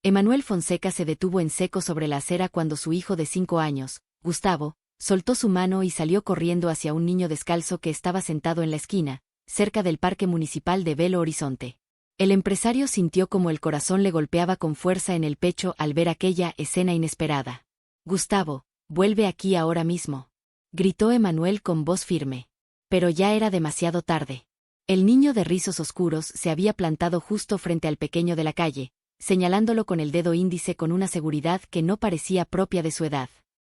Emanuel Fonseca se detuvo en seco sobre la acera cuando su hijo de 5 años, Gustavo, soltó su mano y salió corriendo hacia un niño descalzo que estaba sentado en la esquina, cerca del Parque Municipal de Belo Horizonte. El empresario sintió como el corazón le golpeaba con fuerza en el pecho al ver aquella escena inesperada. «Gustavo, vuelve aquí ahora mismo», gritó Emanuel con voz firme. Pero ya era demasiado tarde. El niño de rizos oscuros se había plantado justo frente al pequeño de la calle, señalándolo con el dedo índice con una seguridad que no parecía propia de su edad.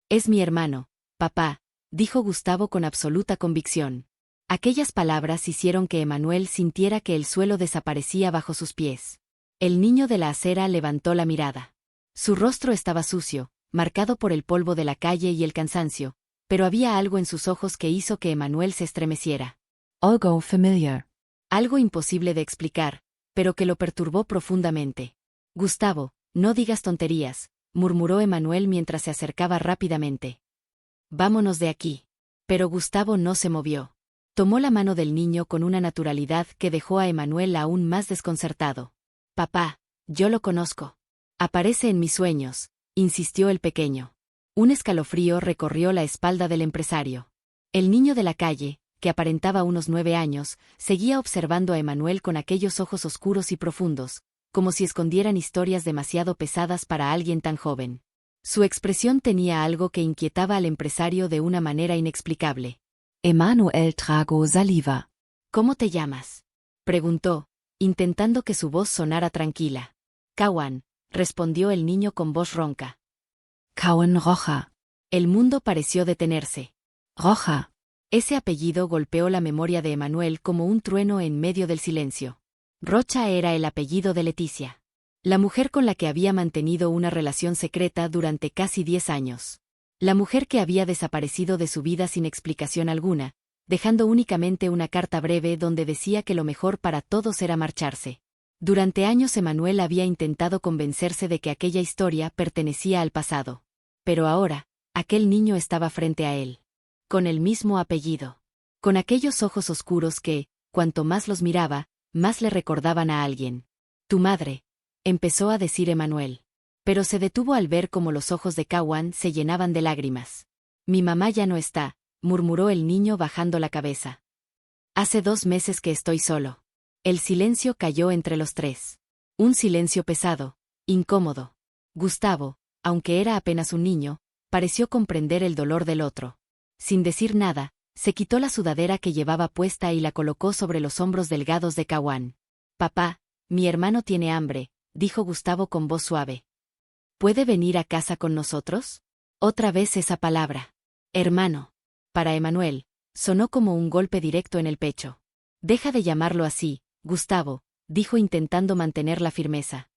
«Es mi hermano, papá», dijo Gustavo con absoluta convicción. Aquellas palabras hicieron que Emanuel sintiera que el suelo desaparecía bajo sus pies. El niño de la acera levantó la mirada. Su rostro estaba sucio, marcado por el polvo de la calle y el cansancio, pero había algo en sus ojos que hizo que Emanuel se estremeciera. Algo familiar. Algo imposible de explicar, pero que lo perturbó profundamente. «Gustavo, no digas tonterías», murmuró Emanuel mientras se acercaba rápidamente. «Vámonos de aquí». Pero Gustavo no se movió. Tomó la mano del niño con una naturalidad que dejó a Emanuel aún más desconcertado. «Papá, yo lo conozco. Aparece en mis sueños», insistió el pequeño. Un escalofrío recorrió la espalda del empresario. El niño de la calle, que aparentaba unos 9 años, seguía observando a Emanuel con aquellos ojos oscuros y profundos, como si escondieran historias demasiado pesadas para alguien tan joven. Su expresión tenía algo que inquietaba al empresario de una manera inexplicable. Emanuel tragó saliva. «¿Cómo te llamas?», preguntó, intentando que su voz sonara tranquila. «Cawan», respondió el niño con voz ronca. Cawan Roja. El mundo pareció detenerse. Roja. Ese apellido golpeó la memoria de Emanuel como un trueno en medio del silencio. Rocha era el apellido de Leticia, la mujer con la que había mantenido una relación secreta durante casi 10 años. La mujer que había desaparecido de su vida sin explicación alguna, dejando únicamente una carta breve donde decía que lo mejor para todos era marcharse. Durante años Emanuel había intentado convencerse de que aquella historia pertenecía al pasado. Pero ahora, aquel niño estaba frente a él. Con el mismo apellido. Con aquellos ojos oscuros que, cuanto más los miraba, más le recordaban a alguien. «Tu madre», empezó a decir Emanuel. Pero se detuvo al ver cómo los ojos de Cawan se llenaban de lágrimas. «Mi mamá ya no está», murmuró el niño bajando la cabeza. «Hace 2 meses que estoy solo». El silencio cayó entre los tres. Un silencio pesado, incómodo. Gustavo, aunque era apenas un niño, pareció comprender el dolor del otro. Sin decir nada, se quitó la sudadera que llevaba puesta y la colocó sobre los hombros delgados de Cawan. «Papá, mi hermano tiene hambre», dijo Gustavo con voz suave. «¿Puede venir a casa con nosotros?». Otra vez esa palabra. «Hermano». Para Emanuel, sonó como un golpe directo en el pecho. «Deja de llamarlo así, Gustavo», dijo intentando mantener la firmeza.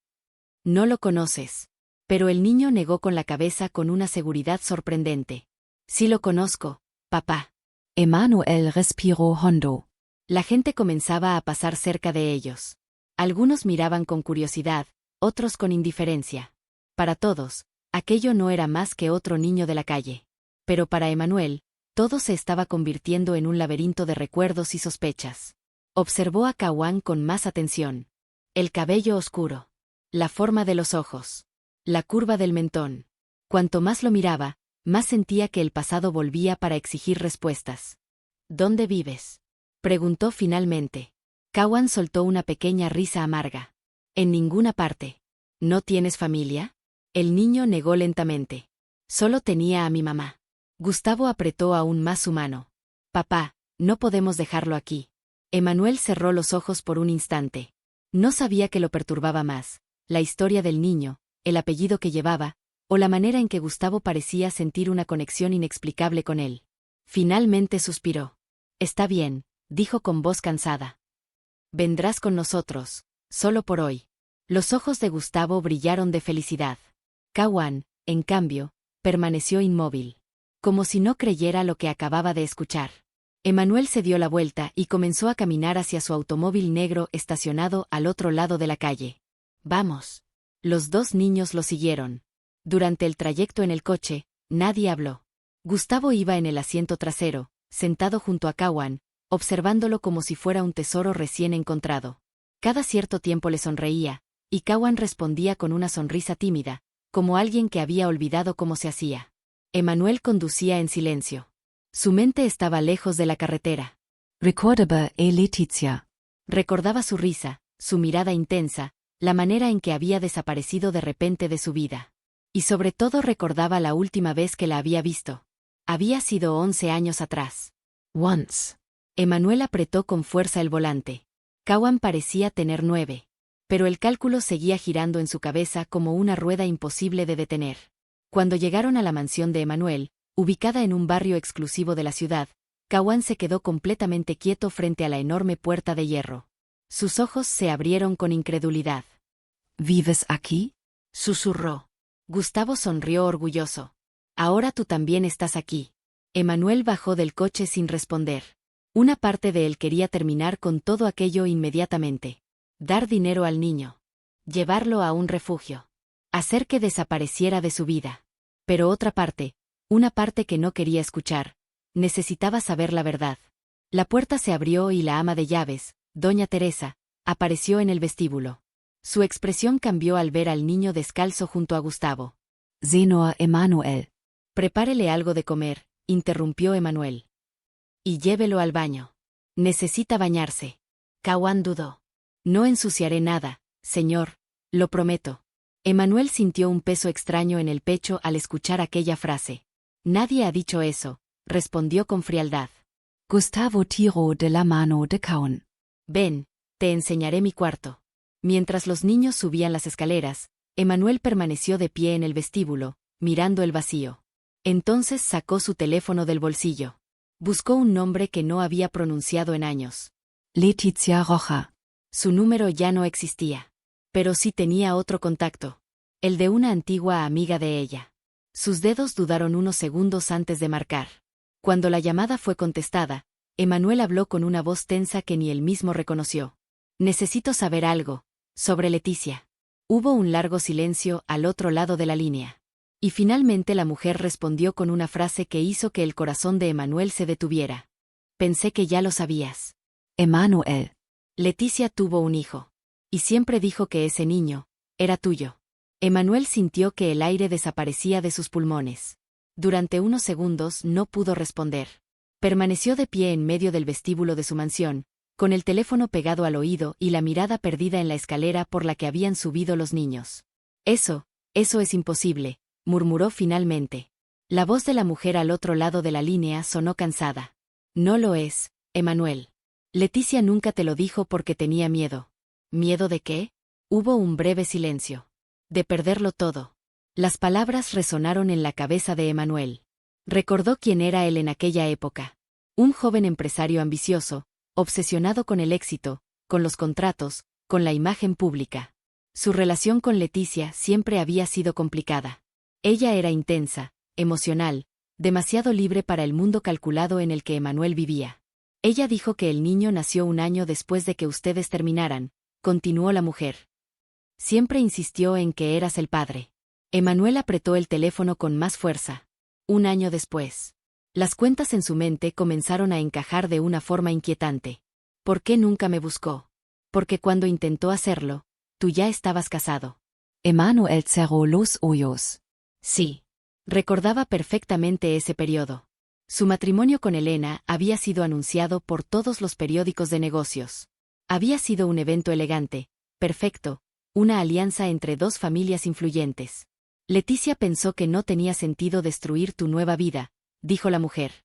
«No lo conoces». Pero el niño negó con la cabeza con una seguridad sorprendente. «Sí lo conozco, papá». Emanuel respiró hondo. La gente comenzaba a pasar cerca de ellos. Algunos miraban con curiosidad, otros con indiferencia. Para todos, aquello no era más que otro niño de la calle. Pero para Emanuel, todo se estaba convirtiendo en un laberinto de recuerdos y sospechas. Observó a Cawan con más atención. El cabello oscuro. La forma de los ojos. La curva del mentón. Cuanto más lo miraba, más sentía que el pasado volvía para exigir respuestas. «¿Dónde vives?», preguntó finalmente. Cawan soltó una pequeña risa amarga. «En ninguna parte». «¿No tienes familia?». El niño negó lentamente. «Solo tenía a mi mamá». Gustavo apretó aún más su mano. «Papá, no podemos dejarlo aquí». Emanuel cerró los ojos por un instante. No sabía qué lo perturbaba más, la historia del niño, el apellido que llevaba, o la manera en que Gustavo parecía sentir una conexión inexplicable con él. Finalmente suspiró. «Está bien», dijo con voz cansada. «Vendrás con nosotros, solo por hoy». Los ojos de Gustavo brillaron de felicidad. Cawan, en cambio, permaneció inmóvil, como si no creyera lo que acababa de escuchar. Emanuel se dio la vuelta y comenzó a caminar hacia su automóvil negro estacionado al otro lado de la calle. «Vamos». Los 2 niños lo siguieron. Durante el trayecto en el coche, nadie habló. Gustavo iba en el asiento trasero, sentado junto a Cawan, observándolo como si fuera un tesoro recién encontrado. Cada cierto tiempo le sonreía, Y Cowan respondía con una sonrisa tímida, como alguien que había olvidado cómo se hacía. Emanuel conducía en silencio. Su mente estaba lejos de la carretera. Recordaba Letizia. Recordaba su risa, su mirada intensa, la manera en que había desaparecido de repente de su vida. Y sobre todo recordaba la última vez que la había visto. Había sido 11 años atrás. Once. Emanuel apretó con fuerza el volante. Cowan parecía tener 9. Pero el cálculo seguía girando en su cabeza como una rueda imposible de detener. Cuando llegaron a la mansión de Emanuel, ubicada en un barrio exclusivo de la ciudad, Cowan se quedó completamente quieto frente a la enorme puerta de hierro. Sus ojos se abrieron con incredulidad. ¿Vives aquí? Susurró. Gustavo sonrió orgulloso. Ahora tú también estás aquí. Emanuel bajó del coche sin responder. Una parte de él quería terminar con todo aquello inmediatamente. Dar dinero al niño. Llevarlo a un refugio. Hacer que desapareciera de su vida. Pero otra parte, una parte que no quería escuchar, necesitaba saber la verdad. La puerta se abrió y la ama de llaves, doña Teresa, apareció en el vestíbulo. Su expresión cambió al ver al niño descalzo junto a Gustavo. Senor Emanuel. Prepárele algo de comer, interrumpió Emanuel. Y llévelo al baño. Necesita bañarse. Cowan dudó. No ensuciaré nada, señor, lo prometo. Emanuel sintió un peso extraño en el pecho al escuchar aquella frase. Nadie ha dicho eso, respondió con frialdad. Gustavo tiró de la mano de Cowan. Ven, te enseñaré mi cuarto. Mientras los niños subían las escaleras, Emanuel permaneció de pie en el vestíbulo, mirando el vacío. Entonces sacó su teléfono del bolsillo. Buscó un nombre que no había pronunciado en años. Letizia Rocha. Su número ya no existía. Pero sí tenía otro contacto. El de una antigua amiga de ella. Sus dedos dudaron unos segundos antes de marcar. Cuando la llamada fue contestada, Emanuel habló con una voz tensa que ni él mismo reconoció. Necesito saber algo. Sobre Leticia. Hubo un largo silencio al otro lado de la línea. Y finalmente la mujer respondió con una frase que hizo que el corazón de Emanuel se detuviera. Pensé que ya lo sabías. Emanuel. Leticia tuvo un hijo. Y siempre dijo que ese niño era tuyo. Emanuel sintió que el aire desaparecía de sus pulmones. Durante unos segundos no pudo responder. Permaneció de pie en medio del vestíbulo de su mansión, con el teléfono pegado al oído y la mirada perdida en la escalera por la que habían subido los niños. Eso es imposible, murmuró finalmente. La voz de la mujer al otro lado de la línea sonó cansada. No lo es, Emanuel. Leticia nunca te lo dijo porque tenía miedo. ¿Miedo de qué? Hubo un breve silencio. De perderlo todo. Las palabras resonaron en la cabeza de Emanuel. Recordó quién era él en aquella época. Un joven empresario ambicioso, obsesionado con el éxito, con los contratos, con la imagen pública. Su relación con Leticia siempre había sido complicada. Ella era intensa, emocional, demasiado libre para el mundo calculado en el que Emanuel vivía. Ella dijo que el niño nació un año después de que ustedes terminaran, continuó la mujer. Siempre insistió en que eras el padre. Emanuel apretó el teléfono con más fuerza. Un año después. Las cuentas en su mente comenzaron a encajar de una forma inquietante. ¿Por qué nunca me buscó? Porque cuando intentó hacerlo, tú ya estabas casado. Emanuel cerró los ojos. Sí. Recordaba perfectamente ese periodo. Su matrimonio con Elena había sido anunciado por todos los periódicos de negocios. Había sido un evento elegante, perfecto, una alianza entre dos familias influyentes. Leticia pensó que no tenía sentido destruir tu nueva vida, dijo la mujer.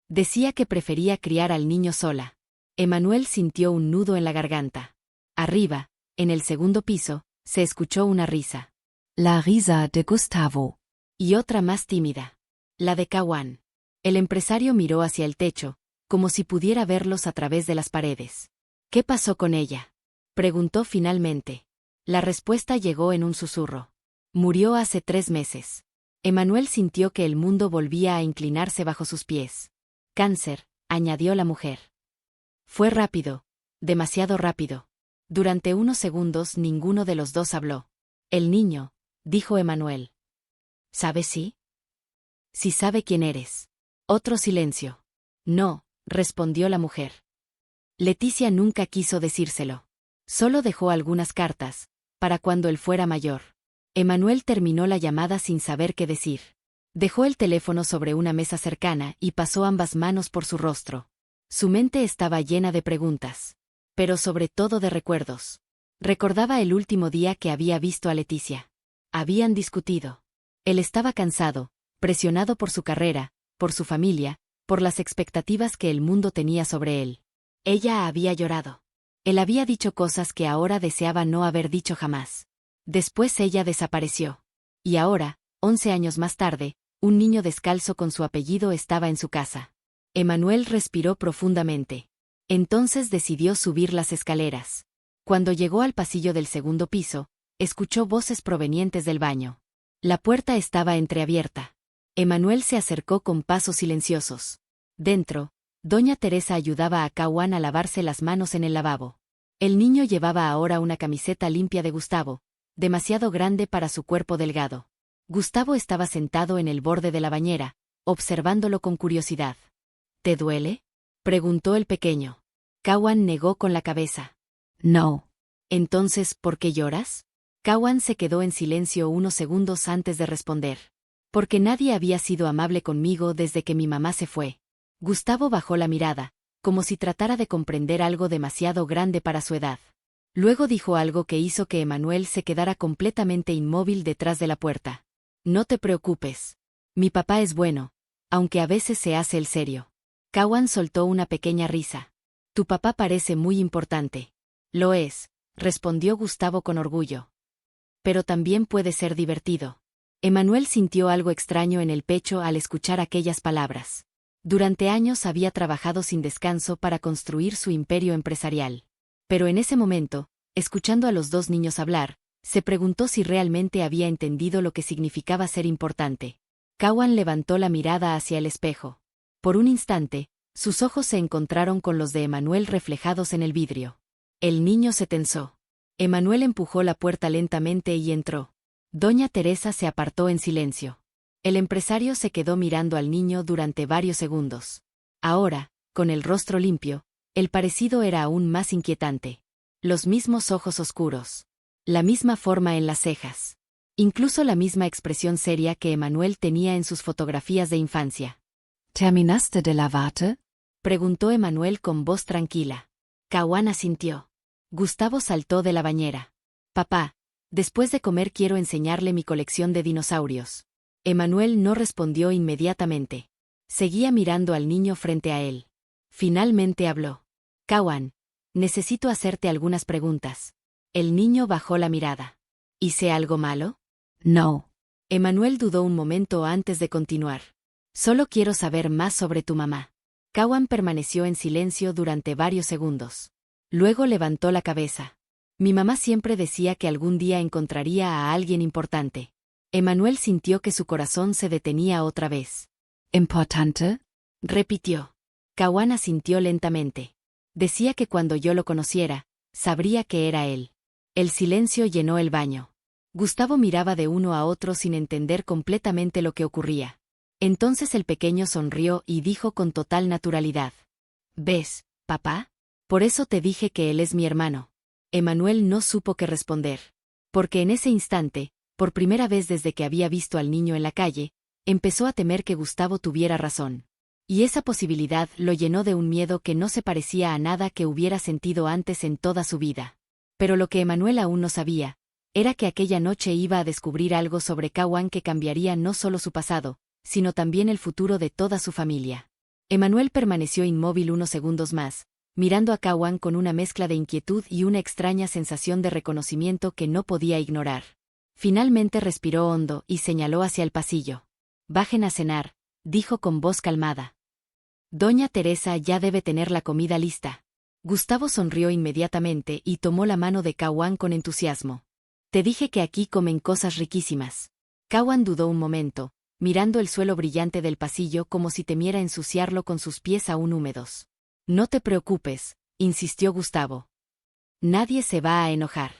Decía que prefería criar al niño sola. Emanuel sintió un nudo en la garganta. Arriba, en el segundo piso, se escuchó una risa. La risa de Gustavo. Y otra más tímida. La de Cowan. El empresario miró hacia el techo, como si pudiera verlos a través de las paredes. ¿Qué pasó con ella? Preguntó finalmente. La respuesta llegó en un susurro. Murió hace 3 meses. Emanuel sintió que el mundo volvía a inclinarse bajo sus pies. Cáncer, añadió la mujer. Fue rápido, demasiado rápido. Durante unos segundos ninguno de los dos habló. El niño, dijo Emanuel. ¿Sabes sí? Sí sabe quién eres. Otro silencio. No, respondió la mujer. Leticia nunca quiso decírselo. Solo dejó algunas cartas, para cuando él fuera mayor. Emanuel terminó la llamada sin saber qué decir. Dejó el teléfono sobre una mesa cercana y pasó ambas manos por su rostro. Su mente estaba llena de preguntas, pero sobre todo de recuerdos. Recordaba el último día que había visto a Leticia. Habían discutido. Él estaba cansado, presionado por su carrera, por su familia, por las expectativas que el mundo tenía sobre él. Ella había llorado. Él había dicho cosas que ahora deseaba no haber dicho jamás. Después ella desapareció. Y ahora, 11 años más tarde, un niño descalzo con su apellido estaba en su casa. Emanuel respiró profundamente. Entonces decidió subir las escaleras. Cuando llegó al pasillo del segundo piso, escuchó voces provenientes del baño. La puerta estaba entreabierta. Emanuel se acercó con pasos silenciosos. Dentro, doña Teresa ayudaba a Kawan a lavarse las manos en el lavabo. El niño llevaba ahora una camiseta limpia de Gustavo, demasiado grande para su cuerpo delgado. Gustavo estaba sentado en el borde de la bañera, observándolo con curiosidad. ¿Te duele?, preguntó el pequeño. Kawan negó con la cabeza. No. Entonces, ¿por qué lloras? Kawan se quedó en silencio unos segundos antes de responder. Porque nadie había sido amable conmigo desde que mi mamá se fue. Gustavo bajó la mirada, como si tratara de comprender algo demasiado grande para su edad. Luego dijo algo que hizo que Emanuel se quedara completamente inmóvil detrás de la puerta. No te preocupes. Mi papá es bueno, aunque a veces se hace el serio. Kawan soltó una pequeña risa. Tu papá parece muy importante. Lo es, respondió Gustavo con orgullo. Pero también puede ser divertido. Emanuel sintió algo extraño en el pecho al escuchar aquellas palabras. Durante años había trabajado sin descanso para construir su imperio empresarial. Pero en ese momento, escuchando a los dos niños hablar, se preguntó si realmente había entendido lo que significaba ser importante. Kawan levantó la mirada hacia el espejo. Por un instante, sus ojos se encontraron con los de Emanuel reflejados en el vidrio. El niño se tensó. Emanuel empujó la puerta lentamente y entró. Doña Teresa se apartó en silencio. El empresario se quedó mirando al niño durante varios segundos. Ahora, con el rostro limpio, el parecido era aún más inquietante. Los mismos ojos oscuros. La misma forma en las cejas. Incluso la misma expresión seria que Emanuel tenía en sus fotografías de infancia. ¿Terminaste de lavarte? Preguntó Emanuel con voz tranquila. Kawan asintió. Gustavo saltó de la bañera. Papá, después de comer quiero enseñarle mi colección de dinosaurios. Emanuel no respondió inmediatamente. Seguía mirando al niño frente a él. Finalmente habló. Kawan, necesito hacerte algunas preguntas. El niño bajó la mirada. ¿Hice algo malo? No. Emanuel dudó un momento antes de continuar. Solo quiero saber más sobre tu mamá. Kawan permaneció en silencio durante varios segundos. Luego levantó la cabeza. Mi mamá siempre decía que algún día encontraría a alguien importante. Emanuel sintió que su corazón se detenía otra vez. ¿Importante? Repitió. Kawan asintió lentamente. Decía que cuando yo lo conociera, sabría que era él. El silencio llenó el baño. Gustavo miraba de uno a otro sin entender completamente lo que ocurría. Entonces el pequeño sonrió y dijo con total naturalidad. ¿Ves, papá? Por eso te dije que él es mi hermano. Emanuel no supo qué responder. Porque en ese instante, por primera vez desde que había visto al niño en la calle, empezó a temer que Gustavo tuviera razón. Y esa posibilidad lo llenó de un miedo que no se parecía a nada que hubiera sentido antes en toda su vida. Pero lo que Emanuel aún no sabía, era que aquella noche iba a descubrir algo sobre Kawan que cambiaría no solo su pasado, sino también el futuro de toda su familia. Emanuel permaneció inmóvil unos segundos más, mirando a Kawan con una mezcla de inquietud y una extraña sensación de reconocimiento que no podía ignorar. Finalmente respiró hondo y señaló hacia el pasillo. Bajen a cenar, dijo con voz calmada. Doña Teresa ya debe tener la comida lista. Gustavo sonrió inmediatamente y tomó la mano de Kawan con entusiasmo. Te dije que aquí comen cosas riquísimas. Kawan dudó un momento, mirando el suelo brillante del pasillo como si temiera ensuciarlo con sus pies aún húmedos. No te preocupes, insistió Gustavo. Nadie se va a enojar.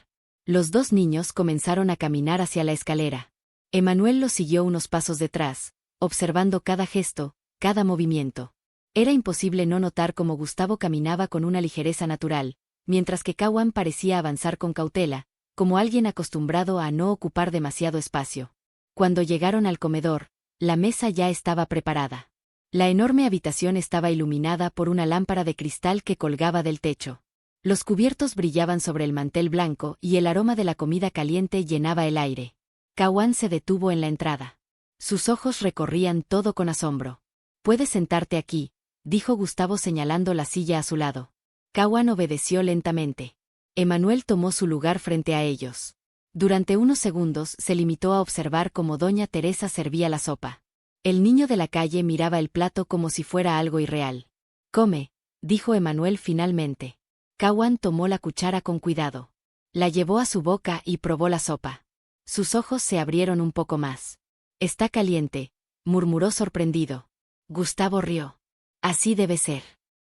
Los dos niños comenzaron a caminar hacia la escalera. Emanuel los siguió unos pasos detrás, observando cada gesto, cada movimiento. Era imposible no notar cómo Gustavo caminaba con una ligereza natural, mientras que Kawan parecía avanzar con cautela, como alguien acostumbrado a no ocupar demasiado espacio. Cuando llegaron al comedor, la mesa ya estaba preparada. La enorme habitación estaba iluminada por una lámpara de cristal que colgaba del techo. Los cubiertos brillaban sobre el mantel blanco y el aroma de la comida caliente llenaba el aire. Kawan se detuvo en la entrada. Sus ojos recorrían todo con asombro. «Puedes sentarte aquí», dijo Gustavo señalando la silla a su lado. Kawan obedeció lentamente. Emmanuel tomó su lugar frente a ellos. Durante unos segundos se limitó a observar cómo doña Teresa servía la sopa. El niño de la calle miraba el plato como si fuera algo irreal. «Come», dijo Emmanuel finalmente. Kawan tomó la cuchara con cuidado. La llevó a su boca y probó la sopa. Sus ojos se abrieron un poco más. «Está caliente», murmuró sorprendido. Gustavo rió. «Así debe ser».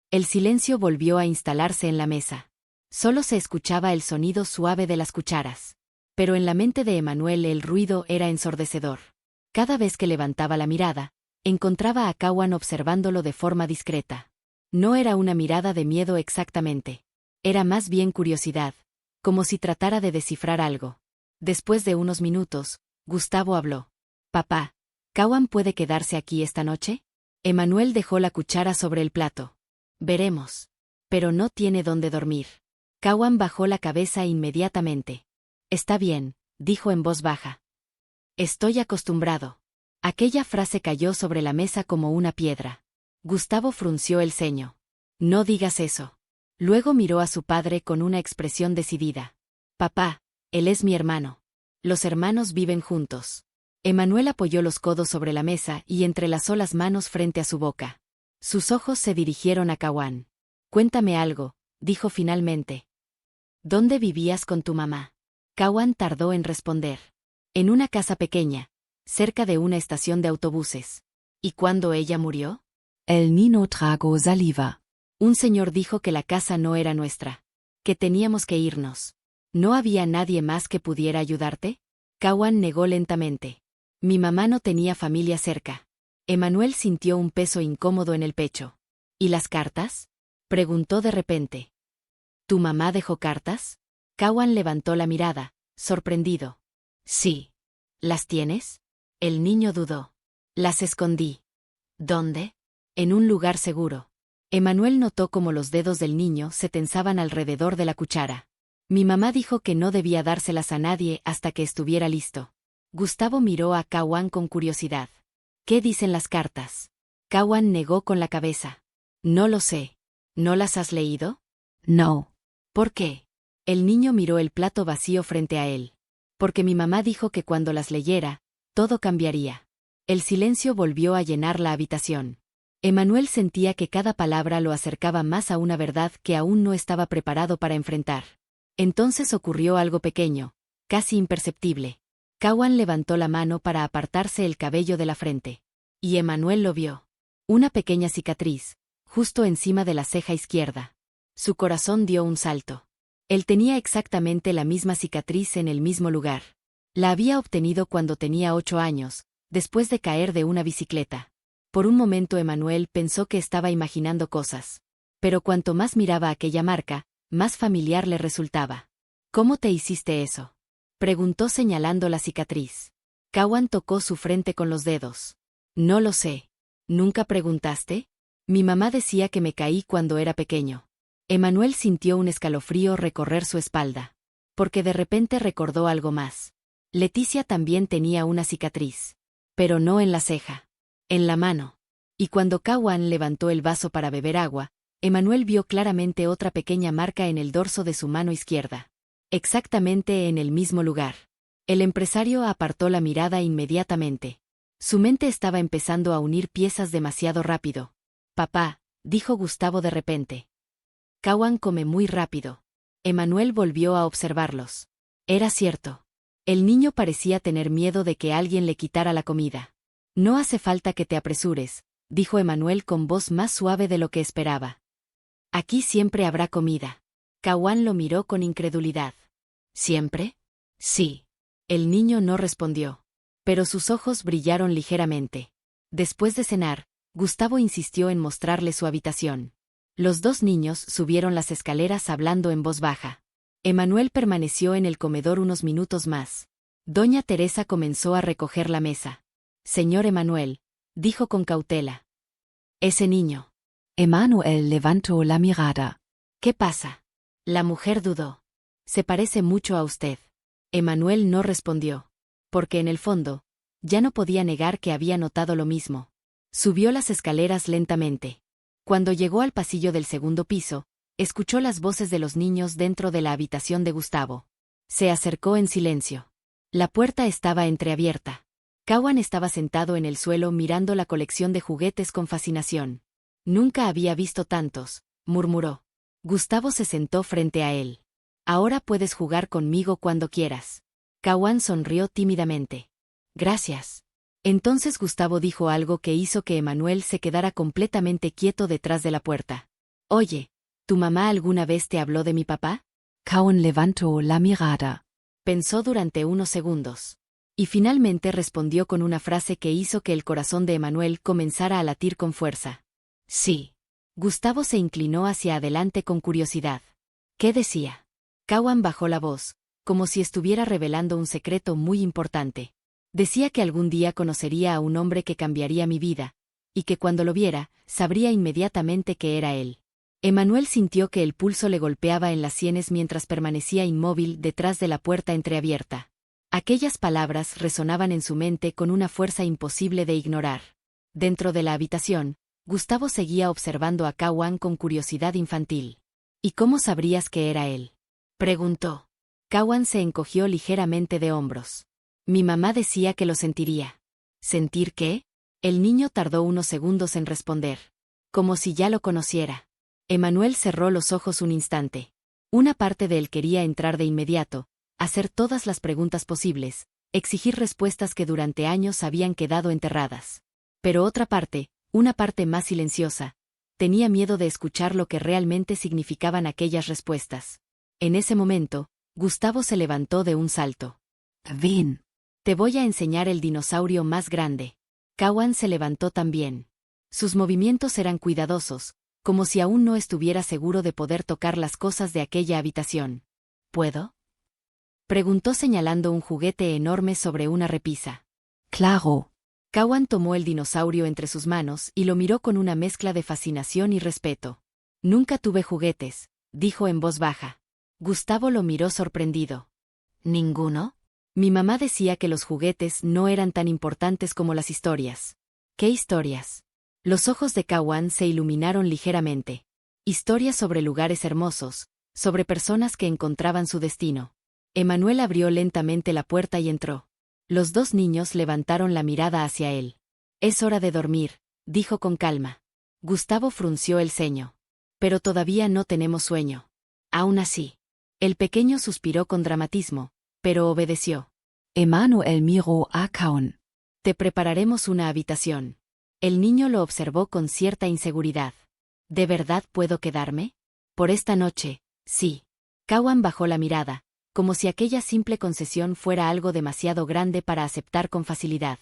El silencio volvió a instalarse en la mesa. Solo se escuchaba el sonido suave de las cucharas. Pero en la mente de Emmanuel el ruido era ensordecedor. Cada vez que levantaba la mirada, encontraba a Kawan observándolo de forma discreta. No era una mirada de miedo exactamente. Era más bien curiosidad, como si tratara de descifrar algo. Después de unos minutos, Gustavo habló. «Papá, ¿Kawan puede quedarse aquí esta noche?» Emmanuel dejó la cuchara sobre el plato. «Veremos. Pero no tiene dónde dormir». Kawan bajó la cabeza inmediatamente. «Está bien», dijo en voz baja. «Estoy acostumbrado». Aquella frase cayó sobre la mesa como una piedra. Gustavo frunció el ceño. «No digas eso». Luego miró a su padre con una expresión decidida. «Papá, él es mi hermano. Los hermanos viven juntos». Emmanuel apoyó los codos sobre la mesa y entrelazó las manos frente a su boca. Sus ojos se dirigieron a Kawan. «Cuéntame algo», dijo finalmente. «¿Dónde vivías con tu mamá?» Kawan tardó en responder. «En una casa pequeña, cerca de una estación de autobuses». «¿Y cuándo ella murió?» El niño tragó saliva. «Un señor dijo que la casa no era nuestra, que teníamos que irnos. ¿No había nadie más que pudiera ayudarte?» Kawan negó lentamente. «Mi mamá no tenía familia cerca». Emmanuel sintió un peso incómodo en el pecho. «¿Y las cartas?», preguntó de repente. «¿Tu mamá dejó cartas?» Kawan levantó la mirada, sorprendido. «Sí». «¿Las tienes?» El niño dudó. «Las escondí». «¿Dónde?» «En un lugar seguro». Emmanuel notó cómo los dedos del niño se tensaban alrededor de la cuchara. «Mi mamá dijo que no debía dárselas a nadie hasta que estuviera listo». Gustavo miró a Kawan con curiosidad. «¿Qué dicen las cartas?» Kawan negó con la cabeza. «No lo sé». «¿No las has leído?» No. «¿Por qué?» El niño miró el plato vacío frente a él. «Porque mi mamá dijo que cuando las leyera, todo cambiaría». El silencio volvió a llenar la habitación. Emmanuel sentía que cada palabra lo acercaba más a una verdad que aún no estaba preparado para enfrentar. Entonces ocurrió algo pequeño, casi imperceptible. Kawan levantó la mano para apartarse el cabello de la frente. Y Emmanuel lo vio. Una pequeña cicatriz, justo encima de la ceja izquierda. Su corazón dio un salto. Él tenía exactamente la misma cicatriz en el mismo lugar. La había obtenido cuando tenía 8 años, después de caer de una bicicleta. Por un momento Emmanuel pensó que estaba imaginando cosas. Pero cuanto más miraba aquella marca, más familiar le resultaba. «¿Cómo te hiciste eso?», preguntó señalando la cicatriz. Kawan tocó su frente con los dedos. «No lo sé». «¿Nunca preguntaste?» «Mi mamá decía que me caí cuando era pequeño». Emmanuel sintió un escalofrío recorrer su espalda. Porque de repente recordó algo más. Leticia también tenía una cicatriz. Pero no en la ceja. En la mano. Y cuando Kawan levantó el vaso para beber agua, Emmanuel vio claramente otra pequeña marca en el dorso de su mano izquierda. Exactamente en el mismo lugar. El empresario apartó la mirada inmediatamente. Su mente estaba empezando a unir piezas demasiado rápido. «Papá», dijo Gustavo de repente. «Kawan come muy rápido». Emmanuel volvió a observarlos. Era cierto. El niño parecía tener miedo de que alguien le quitara la comida. «No hace falta que te apresures», dijo Emmanuel con voz más suave de lo que esperaba. «Aquí siempre habrá comida». Kawan lo miró con incredulidad. «¿Siempre?» «Sí». El niño no respondió. Pero sus ojos brillaron ligeramente. Después de cenar, Gustavo insistió en mostrarle su habitación. Los dos niños subieron las escaleras hablando en voz baja. Emanuel permaneció en el comedor unos minutos más. Doña Teresa comenzó a recoger la mesa. Señor Emanuel, dijo con cautela. Ese niño. Emanuel levantó la mirada. ¿Qué pasa? La mujer dudó. Se parece mucho a usted. Emanuel no respondió. Porque en el fondo, ya no podía negar que había notado lo mismo. Subió las escaleras lentamente. Cuando llegó al pasillo del segundo piso, escuchó las voces de los niños dentro de la habitación de Gustavo. Se acercó en silencio. La puerta estaba entreabierta. Cowan estaba sentado en el suelo mirando la colección de juguetes con fascinación. Nunca había visto tantos, murmuró. Gustavo se sentó frente a él. Ahora puedes jugar conmigo cuando quieras. Cowan sonrió tímidamente. Gracias. Entonces Gustavo dijo algo que hizo que Emanuel se quedara completamente quieto detrás de la puerta. Oye, ¿tu mamá alguna vez te habló de mi papá? Cowan levantó la mirada. Pensó durante unos segundos. Y finalmente respondió con una frase que hizo que el corazón de Emanuel comenzara a latir con fuerza. Sí. Gustavo se inclinó hacia adelante con curiosidad. ¿Qué decía? Cowan bajó la voz, como si estuviera revelando un secreto muy importante. Decía que algún día conocería a un hombre que cambiaría mi vida, y que cuando lo viera, sabría inmediatamente que era él. Emanuel sintió que el pulso le golpeaba en las sienes mientras permanecía inmóvil detrás de la puerta entreabierta. Aquellas palabras resonaban en su mente con una fuerza imposible de ignorar. Dentro de la habitación, Gustavo seguía observando a Cowan con curiosidad infantil. ¿Y cómo sabrías que era él? Preguntó. Cowan se encogió ligeramente de hombros. Mi mamá decía que lo sentiría. ¿Sentir qué? El niño tardó unos segundos en responder. Como si ya lo conociera. Emanuel cerró los ojos un instante. Una parte de él quería entrar de inmediato, hacer todas las preguntas posibles, exigir respuestas que durante años habían quedado enterradas. Pero otra parte, una parte más silenciosa, tenía miedo de escuchar lo que realmente significaban aquellas respuestas. En ese momento, Gustavo se levantó de un salto. Ven. Te voy a enseñar el dinosaurio más grande. Cowan se levantó también. Sus movimientos eran cuidadosos, como si aún no estuviera seguro de poder tocar las cosas de aquella habitación. ¿Puedo? Preguntó señalando un juguete enorme sobre una repisa. Claro. Cowan tomó el dinosaurio entre sus manos y lo miró con una mezcla de fascinación y respeto. Nunca tuve juguetes, dijo en voz baja. Gustavo lo miró sorprendido. ¿Ninguno? Mi mamá decía que los juguetes no eran tan importantes como las historias. ¿Qué historias? Los ojos de Cowan se iluminaron ligeramente. Historias sobre lugares hermosos, sobre personas que encontraban su destino. Emanuel abrió lentamente la puerta y entró. Los dos niños levantaron la mirada hacia él. Es hora de dormir, dijo con calma. Gustavo frunció el ceño. Pero todavía no tenemos sueño. Aún así. El pequeño suspiró con dramatismo, pero obedeció. Emanuel miró a Cowan. Te prepararemos una habitación. El niño lo observó con cierta inseguridad. ¿De verdad puedo quedarme? Por esta noche, sí. Cowan bajó la mirada, como si aquella simple concesión fuera algo demasiado grande para aceptar con facilidad.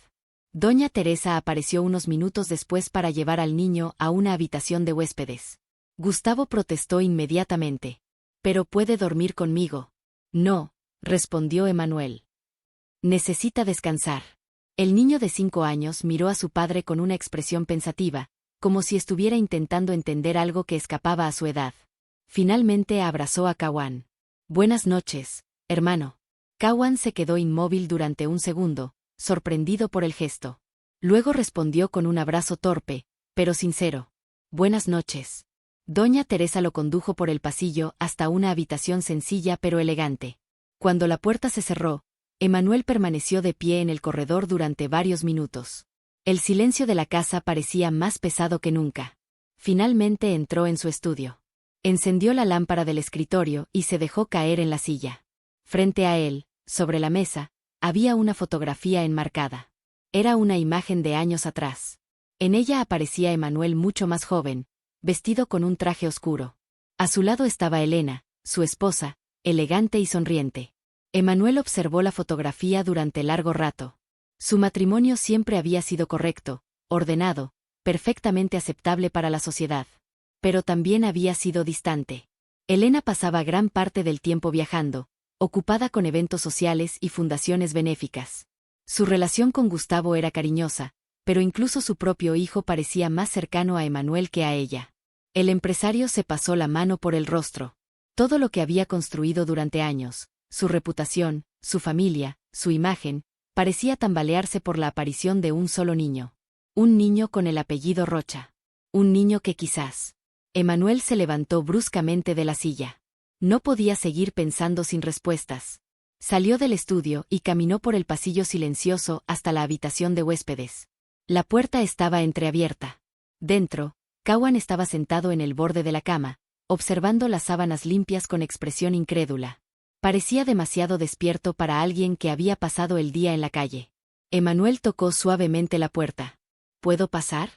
Doña Teresa apareció unos minutos después para llevar al niño a una habitación de huéspedes. Gustavo protestó inmediatamente. «Pero puede dormir conmigo». «No», respondió Emanuel. «Necesita descansar». El niño de 5 años miró a su padre con una expresión pensativa, como si estuviera intentando entender algo que escapaba a su edad. Finalmente abrazó a Cowan. «Buenas noches, hermano». Cowan se quedó inmóvil durante un segundo, sorprendido por el gesto. Luego respondió con un abrazo torpe, pero sincero. «Buenas noches». Doña Teresa lo condujo por el pasillo hasta una habitación sencilla pero elegante. Cuando la puerta se cerró, Emanuel permaneció de pie en el corredor durante varios minutos. El silencio de la casa parecía más pesado que nunca. Finalmente entró en su estudio. Encendió la lámpara del escritorio y se dejó caer en la silla. Frente a él, sobre la mesa, había una fotografía enmarcada. Era una imagen de años atrás. En ella aparecía Emanuel mucho más joven, vestido con un traje oscuro. A su lado estaba Elena, su esposa, elegante y sonriente. Emanuel observó la fotografía durante largo rato. Su matrimonio siempre había sido correcto, ordenado, perfectamente aceptable para la sociedad. Pero también había sido distante. Elena pasaba gran parte del tiempo viajando, ocupada con eventos sociales y fundaciones benéficas. Su relación con Gustavo era cariñosa, pero incluso su propio hijo parecía más cercano a Emanuel que a ella. El empresario se pasó la mano por el rostro. Todo lo que había construido durante años, su reputación, su familia, su imagen, parecía tambalearse por la aparición de un solo niño. Un niño con el apellido Rocha. Un niño que quizás. Emanuel se levantó bruscamente de la silla. No podía seguir pensando sin respuestas. Salió del estudio y caminó por el pasillo silencioso hasta la habitación de huéspedes. La puerta estaba entreabierta. Dentro, Cowan estaba sentado en el borde de la cama, observando las sábanas limpias con expresión incrédula. Parecía demasiado despierto para alguien que había pasado el día en la calle. Emanuel tocó suavemente la puerta. ¿Puedo pasar?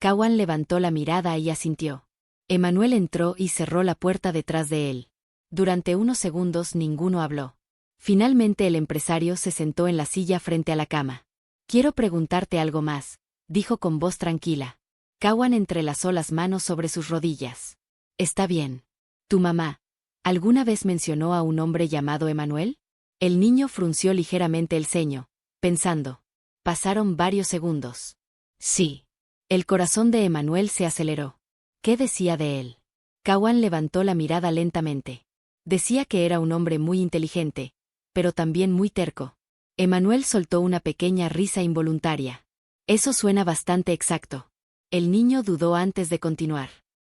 Cowan levantó la mirada y asintió. Emanuel entró y cerró la puerta detrás de él. Durante unos segundos ninguno habló. Finalmente el empresario se sentó en la silla frente a la cama. Quiero preguntarte algo más, dijo con voz tranquila. Cowan entrelazó las manos sobre sus rodillas. Está bien. ¿Tu mamá alguna vez mencionó a un hombre llamado Emanuel? El niño frunció ligeramente el ceño, pensando. Pasaron varios segundos. Sí. El corazón de Emanuel se aceleró. ¿Qué decía de él? Cowan levantó la mirada lentamente. Decía que era un hombre muy inteligente, pero también muy terco. Emanuel soltó una pequeña risa involuntaria. Eso suena bastante exacto. El niño dudó antes de continuar.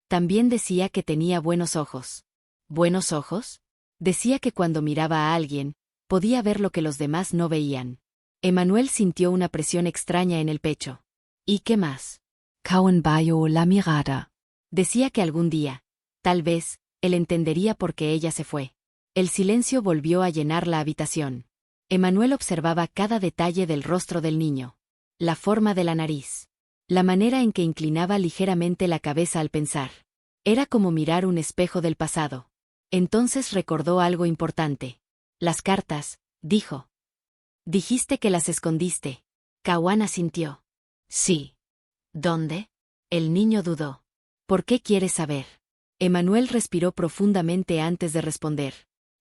También decía que tenía buenos ojos. ¿Buenos ojos? Decía que cuando miraba a alguien, podía ver lo que los demás no veían. Emanuel sintió una presión extraña en el pecho. ¿Y qué más? Cowan bajó la mirada. Decía que algún día, tal vez, él entendería por qué ella se fue. El silencio volvió a llenar la habitación. Emanuel observaba cada detalle del rostro del niño. La forma de la nariz. La manera en que inclinaba ligeramente la cabeza al pensar. Era como mirar un espejo del pasado. Entonces recordó algo importante. Las cartas, dijo. Dijiste que las escondiste. Cowan asintió. Sí. ¿Dónde? El niño dudó. ¿Por qué quieres saber? Emanuel respiró profundamente antes de responder.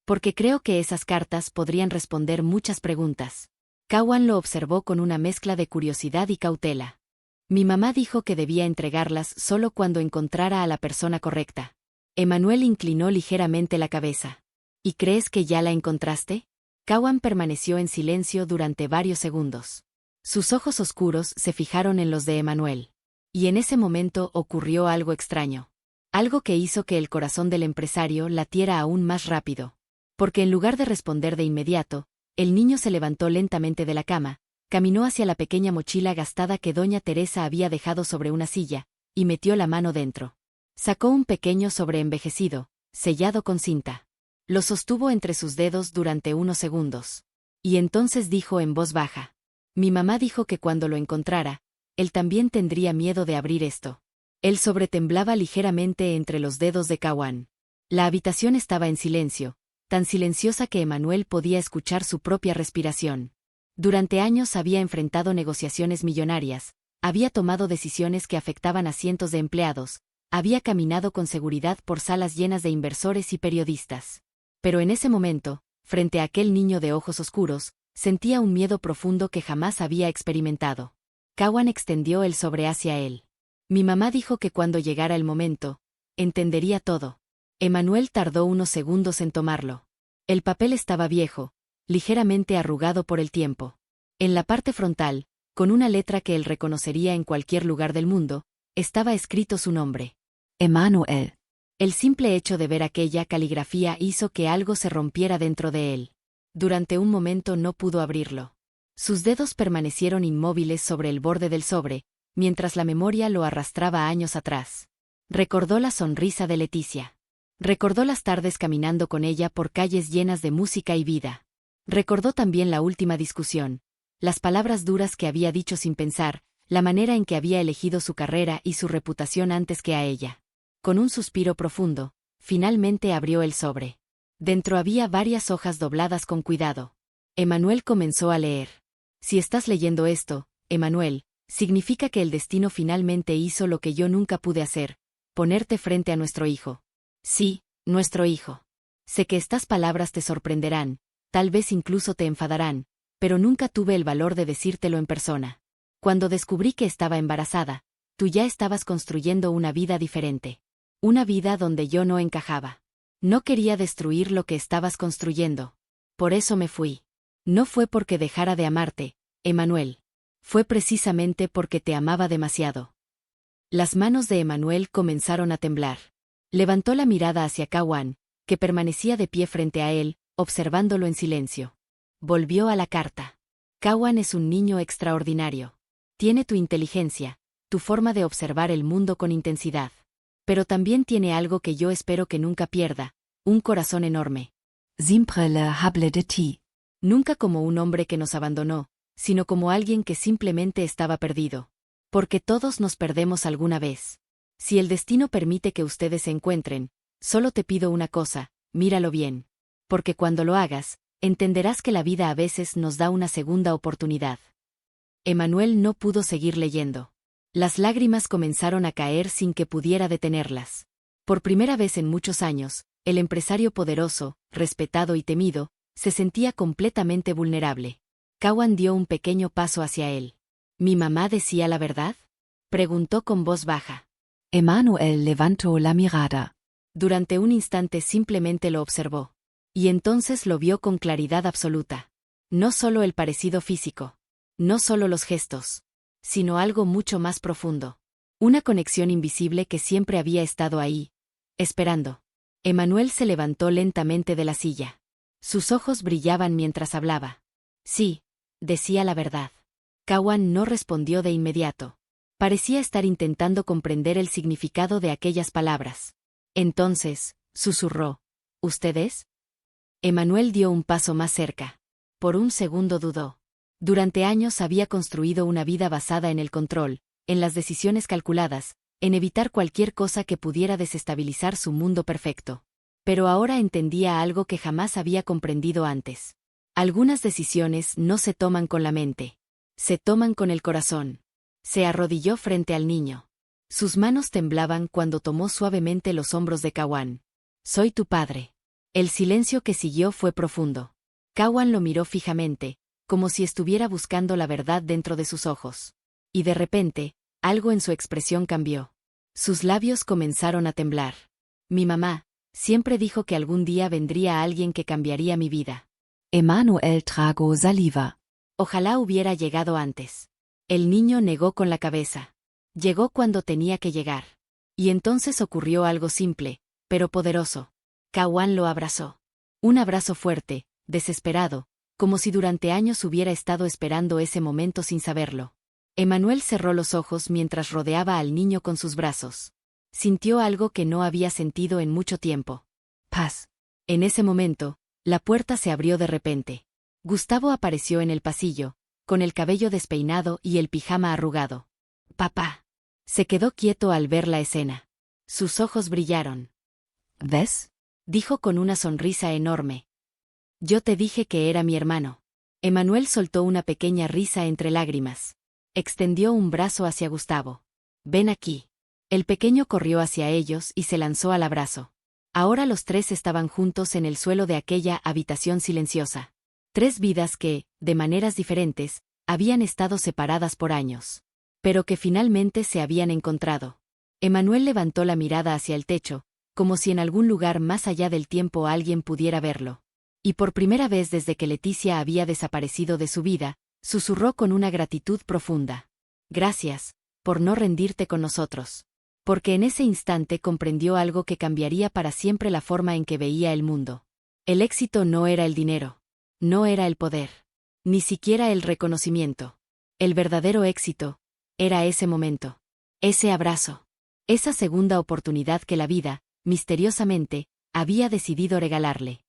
Porque creo que esas cartas podrían responder muchas preguntas. Cowan lo observó con una mezcla de curiosidad y cautela. Mi mamá dijo que debía entregarlas solo cuando encontrara a la persona correcta. Emanuel inclinó ligeramente la cabeza. ¿Y crees que ya la encontraste? Cowan permaneció en silencio durante varios segundos. Sus ojos oscuros se fijaron en los de Emanuel. Y en ese momento ocurrió algo extraño. Algo que hizo que el corazón del empresario latiera aún más rápido. Porque en lugar de responder de inmediato, el niño se levantó lentamente de la cama, caminó hacia la pequeña mochila gastada que doña Teresa había dejado sobre una silla, y metió la mano dentro. Sacó un pequeño sobre envejecido, sellado con cinta. Lo sostuvo entre sus dedos durante unos segundos. Y entonces dijo en voz baja. Mi mamá dijo que cuando lo encontrara, él también tendría miedo de abrir esto. El sobre temblaba ligeramente entre los dedos de Cowan. La habitación estaba en silencio, tan silenciosa que Emanuel podía escuchar su propia respiración. Durante años había enfrentado negociaciones millonarias, había tomado decisiones que afectaban a cientos de empleados, había caminado con seguridad por salas llenas de inversores y periodistas. Pero en ese momento, frente a aquel niño de ojos oscuros, sentía un miedo profundo que jamás había experimentado. Cowan extendió el sobre hacia él. Mi mamá dijo que cuando llegara el momento, entendería todo. Emanuel tardó unos segundos en tomarlo. El papel estaba viejo, ligeramente arrugado por el tiempo. En la parte frontal, con una letra que él reconocería en cualquier lugar del mundo, estaba escrito su nombre. Emanuel. El simple hecho de ver aquella caligrafía hizo que algo se rompiera dentro de él. Durante un momento no pudo abrirlo. Sus dedos permanecieron inmóviles sobre el borde del sobre, mientras la memoria lo arrastraba años atrás. Recordó la sonrisa de Leticia. Recordó las tardes caminando con ella por calles llenas de música y vida. Recordó también la última discusión, las palabras duras que había dicho sin pensar, la manera en que había elegido su carrera y su reputación antes que a ella. Con un suspiro profundo, finalmente abrió el sobre. Dentro había varias hojas dobladas con cuidado. Emanuel comenzó a leer. Si estás leyendo esto, Emanuel, significa que el destino finalmente hizo lo que yo nunca pude hacer, ponerte frente a nuestro hijo. Sí, Nuestro hijo. Sé que estas palabras te sorprenderán, tal vez incluso te enfadarán, pero nunca tuve el valor de decírtelo en persona. Cuando descubrí que estaba embarazada, tú ya estabas construyendo una vida diferente. Una vida donde yo no encajaba. No quería destruir lo que estabas construyendo. Por eso me fui. No fue porque dejara de amarte, Emmanuel. Fue precisamente porque te amaba demasiado. Las manos de Emmanuel comenzaron a temblar. Levantó la mirada hacia Kawan, que permanecía de pie frente a él, observándolo en silencio. Volvió a la carta. Kawan es un niño extraordinario. Tiene tu inteligencia, tu forma de observar el mundo con intensidad. Pero también tiene algo que yo espero que nunca pierda, un corazón enorme. Siempre le hable de ti. Nunca como un hombre que nos abandonó, sino como alguien que simplemente estaba perdido. Porque todos nos perdemos alguna vez. Si el destino permite que ustedes se encuentren, solo te pido una cosa, míralo bien. Porque cuando lo hagas, entenderás que la vida a veces nos da una segunda oportunidad. Emmanuel no pudo seguir leyendo. Las lágrimas comenzaron a caer sin que pudiera detenerlas. Por primera vez en muchos años, el empresario poderoso, respetado y temido, se sentía completamente vulnerable. Kawan dio un pequeño paso hacia él. ¿Mi mamá decía la verdad?, preguntó con voz baja. Emmanuel levantó la mirada. Durante un instante simplemente lo observó. Y entonces lo vio con claridad absoluta. No solo el parecido físico. No solo los gestos. Sino algo mucho más profundo. Una conexión invisible que siempre había estado ahí, esperando. Emmanuel se levantó lentamente de la silla. Sus ojos brillaban mientras hablaba. Sí, decía la verdad. Kawan no respondió de inmediato. Parecía estar intentando comprender el significado de aquellas palabras. Entonces, susurró. ¿Ustedes? Emmanuel dio un paso más cerca. Por un segundo dudó. Durante años había construido una vida basada en el control, en las decisiones calculadas, en evitar cualquier cosa que pudiera desestabilizar su mundo perfecto. Pero ahora entendía algo que jamás había comprendido antes. Algunas decisiones no se toman con la mente. Se toman con el corazón. Se arrodilló frente al niño. Sus manos temblaban cuando tomó suavemente los hombros de Kawan. Soy tu padre. El silencio que siguió fue profundo. Kawan lo miró fijamente, como si estuviera buscando la verdad dentro de sus ojos. Y de repente, algo en su expresión cambió. Sus labios comenzaron a temblar. Mi mamá siempre dijo que algún día vendría alguien que cambiaría mi vida. Emmanuel tragó saliva. Ojalá hubiera llegado antes. El niño negó con la cabeza. Llegó cuando tenía que llegar. Y entonces ocurrió algo simple, pero poderoso. Kawan lo abrazó. Un abrazo fuerte, desesperado, como si durante años hubiera estado esperando ese momento sin saberlo. Emmanuel cerró los ojos mientras rodeaba al niño con sus brazos. Sintió algo que no había sentido en mucho tiempo. Paz. En ese momento, la puerta se abrió de repente. Gustavo apareció en el pasillo, con el cabello despeinado y el pijama arrugado. Papá. Se quedó quieto al ver la escena. Sus ojos brillaron. ¿Ves? Dijo con una sonrisa enorme. Yo te dije que era mi hermano. Emmanuel soltó una pequeña risa entre lágrimas. Extendió un brazo hacia Gustavo. Ven aquí. El pequeño corrió hacia ellos y se lanzó al abrazo. Ahora los tres estaban juntos en el suelo de aquella habitación silenciosa. Tres vidas que, de maneras diferentes, habían estado separadas por años. Pero que finalmente se habían encontrado. Emmanuel levantó la mirada hacia el techo, como si en algún lugar más allá del tiempo alguien pudiera verlo. Y por primera vez desde que Leticia había desaparecido de su vida, susurró con una gratitud profunda. Gracias, por no rendirte con nosotros. Porque en ese instante comprendió algo que cambiaría para siempre la forma en que veía el mundo. El éxito no era el dinero. No era el poder. Ni siquiera el reconocimiento. El verdadero éxito era ese momento. Ese abrazo. Esa segunda oportunidad que la vida, misteriosamente, había decidido regalarle.